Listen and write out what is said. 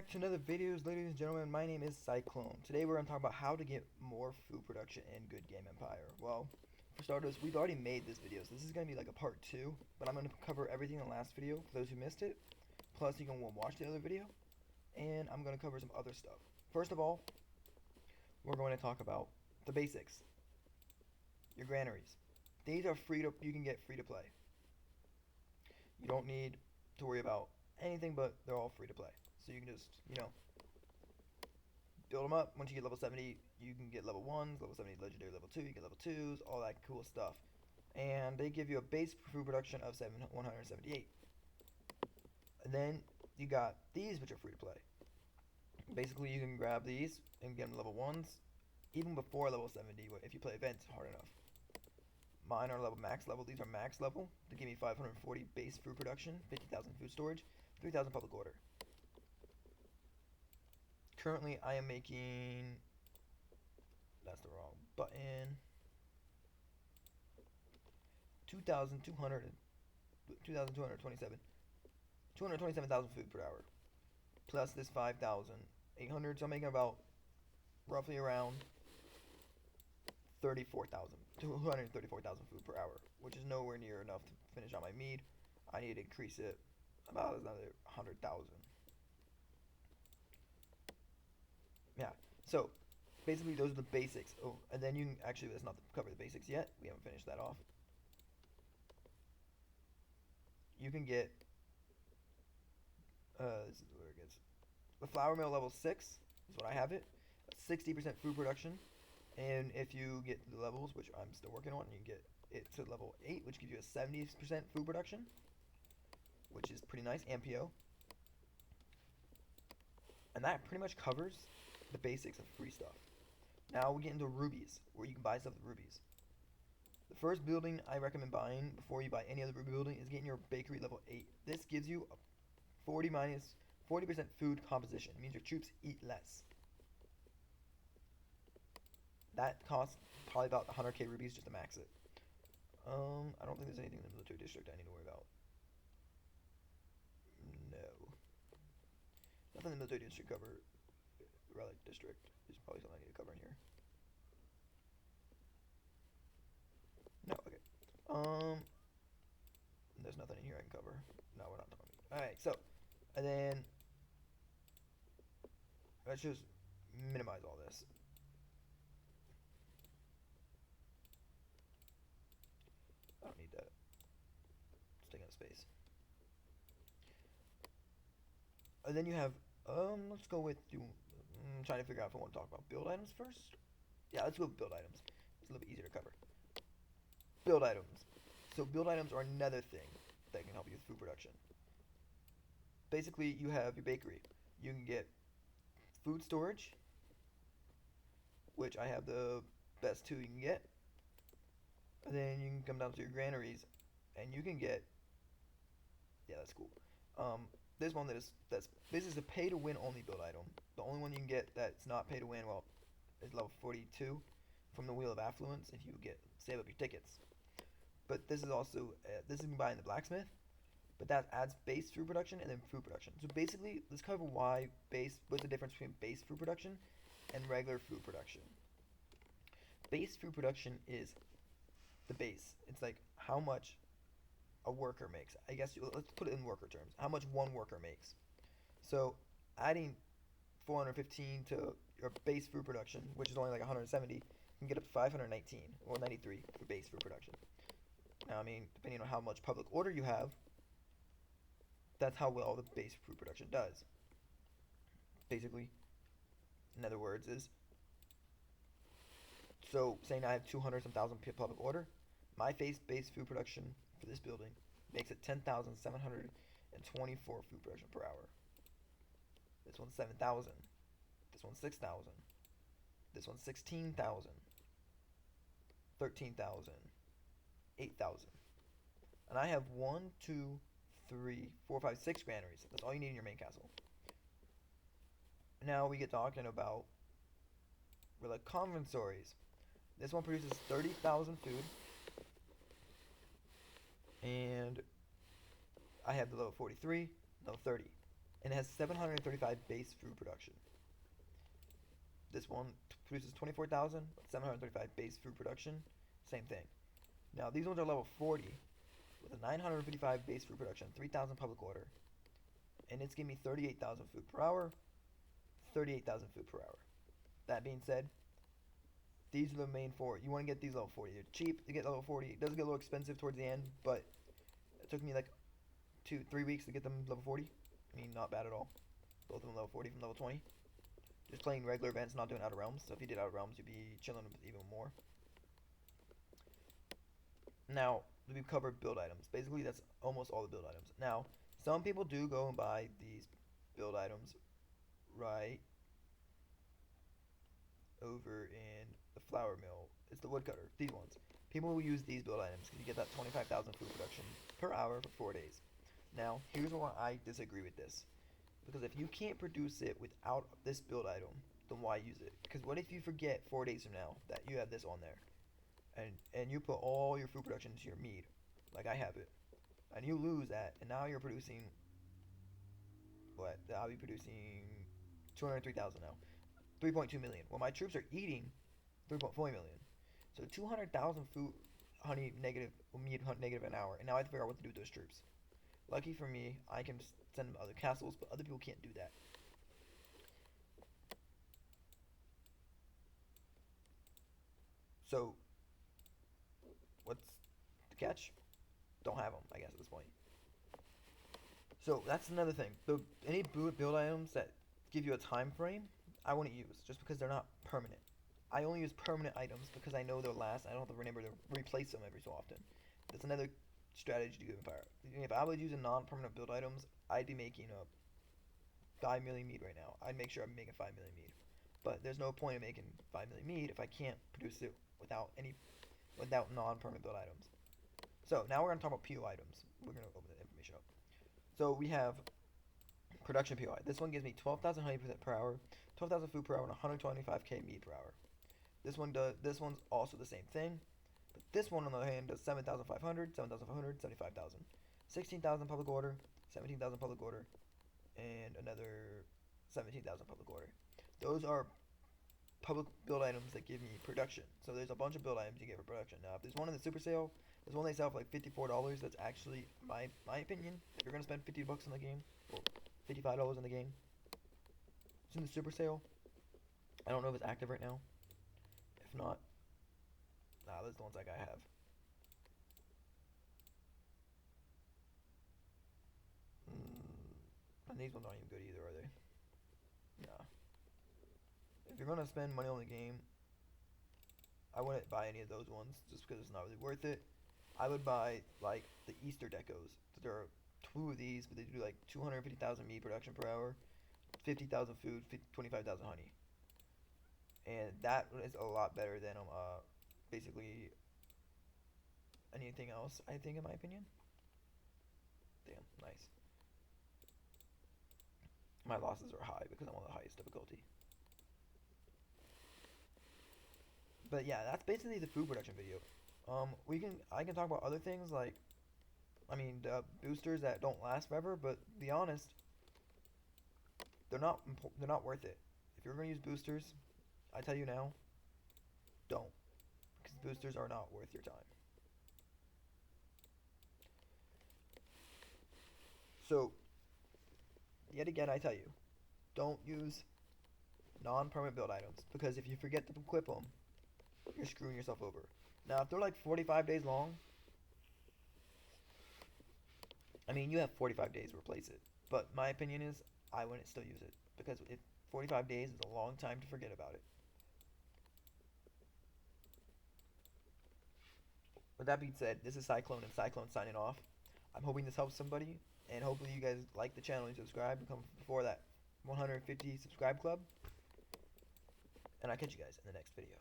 back to another videos, ladies and gentlemen. My name is Cyclone. Today we're going to talk about how to get more food production in Goodgame Empire. Well, for starters, we've already made this video, so this is going to be like a part 2, but I'm going to cover everything in the last video for those who missed it. Plus, you can watch the other video, and I'm going to cover some other stuff. First of all, we're going to talk about the basics. Your granaries. These are you can get free to play. You don't need to worry about anything, but they're all free to play. So you can just, build them up. Once you get level 70, you can get level 1s, level 70 legendary, level 2, you get level 2s, all that cool stuff. And they give you a base food production of 178. And then you got these, which are free to play. Basically, you can grab these and get them level 1s, even before level 70, if you play events hard enough. Mine are max level. These are max level. They give me 540 base food production, 50,000 food storage, 3,000 public order. Currently, I am making. That's the wrong button. 227,000 food per hour, plus this 5,800. So I'm making about roughly around 234,000 food per hour, which is nowhere near enough to finish out my mead. I need to increase it about another 100,000. Yeah, so basically those are the basics. Oh, and then you can actually, let's not cover the basics yet. We haven't finished that off. You can get, this is where it gets, the flour mill level 6 is what I have it. 60% food production. And if you get the levels, which I'm still working on, you can get it to level 8, which gives you a 70% food production, which is pretty nice, MPO. And that pretty much covers the basics of free stuff. Now we get into rubies, where you can buy stuff with rubies. The first building I recommend buying before you buy any other ruby building is getting your bakery level 8. This gives you a 40% food composition. It means your troops eat less. That costs probably about 100k rubies just to max it. I don't think there's anything in the military district I need to worry about. No. Nothing in the military district cover. Relic district is probably something I need to cover in here. No, okay. There's nothing in here I can cover. No, we're not talking about. Alright, so, and then let's just minimize all this. I don't need that. It's taking up space. And then you have, let's go with, I'm trying to figure out if I want to talk about build items first. Yeah, let's go with build items. It's a little bit easier to cover. Build items. So build items are another thing that can help you with food production. Basically, you have your bakery. You can get food storage, which I have the best 2 you can get. And then you can come down to your granaries, and you can get, yeah, that's cool. This one this is a pay to win only build item. The only one you can get that's not pay to win, well, is level 42 from the Wheel of Affluence if you save up your tickets. But this is also this you can buy in the blacksmith, but that adds base food production and then food production. So basically, let's cover what's the difference between base food production and regular food production. Base food production is the base. It's like how much a worker makes. I guess let's put it in worker terms. How much one worker makes. So adding 415 to your base food production, which is only like 170, can get up to 519 or 93 for base food production. Now, I mean, depending on how much public order you have, that's how well the base food production does. Basically, in other words, is so saying I have 200 some thousand public order, my base food production for this building makes it 10,724 food production per hour. This one's 7,000. This one's 6,000. This one's 16,000. 13,000. 8,000. And I have 1, 2, 3, 4, 5, 6 granaries. That's all you need in your main castle. Now we get talking about like conventories. This one produces 30,000 food. And I have the level 43, level 30. and it has 735 base food production. This one produces 24,000, 735 base food production. Same thing. Now these ones are level 40 with a 955 base food production, 3,000 public order, and it's giving me 38,000 food per hour, 38,000 food per hour. That being said, these are the main four. You want to get these level 40. They're cheap to get level 40. It does get a little expensive towards the end, but it took me like 2-3 weeks to get them level 40. I mean, not bad at all. Both of them level 40 from level 20. Just playing regular events, not doing Outer Realms. So if you did Outer Realms, you'd be chilling with even more. Now, we covered build items. Basically, that's almost all the build items. Now, some people do go and buy these build items right over in the flour mill. It's the woodcutter. These ones. People will use these build items because you get that 25,000 food production per hour for 4 days. Now, here's why I disagree with this. Because if you can't produce it without this build item, then why use it? Because what if you forget 4 days from now that you have this on there? And you put all your food production into your mead, like I have it, and you lose that, and now you're producing what? I'll be producing 203,000 now, 3.2 million. Well, my troops are eating 3.4 million, so 200,000 food honey negative mead negative an hour, and now I have to figure out what to do with those troops. Lucky for me, I can just send them to other castles, but other people can't do that. So what's the catch? Don't have them, I guess, at this point. So that's another thing. Any build items that give you a time frame, I wouldn't use just because they're not permanent. I only use permanent items because I know they'll last. I don't have to remember to replace them every so often. That's another strategy to Good Empire. If I was using non-permanent build items, I'd be making a 5 million mead right now. I'd make sure I'm making 5 million mead. But there's no point in making 5 million mead if I can't produce it without non-permanent build items. So now we're gonna talk about PO items. We're gonna open the information up. So we have production POI. This one gives me 12,000 honey per hour, 12,000 food per hour, and 125k mead per hour. This one's also the same thing, but this one on the other hand does 7,500, 7,500, 75,000, 16,000 public order, 17,000 public order, and another 17,000 public order. Those are public build items that give me production. So there's a bunch of build items you get for production. Now, if there's one in the super sale, there's one they sell for like $54. That's actually my opinion. If you're gonna spend $50 on the game, or $55 on the game, it's in the super sale. I don't know if it's active right now. If not, nah, those are the ones like I have. And these ones aren't even good either, are they? Nah. If you're gonna spend money on the game, I wouldn't buy any of those ones just because it's not really worth it. I would buy like the Easter decos. There are two of these, but they do like 250,000 meat production per hour, 50,000 food, 25,000 honey, and that is a lot better than basically anything else. I think, in my opinion. Damn, nice. My losses are high because I'm on the highest difficulty. But yeah, that's basically the food production video. I can talk about other things like, I mean, the boosters that don't last forever. But to be honest, they're not worth it. If you're gonna use boosters, I tell you now, don't, because boosters are not worth your time. So yet again, I tell you, don't use non-permanent build items because if you forget to equip them, you're screwing yourself over. Now, if they're like 45 days long, I mean, you have 45 days to replace it. But my opinion is, I wouldn't still use it because 45 days is a long time to forget about it. With that being said, this is Cyclone and Cyclone signing off. I'm hoping this helps somebody, and hopefully you guys like the channel and subscribe and come before that 150 subscribe club. And I'll catch you guys in the next video.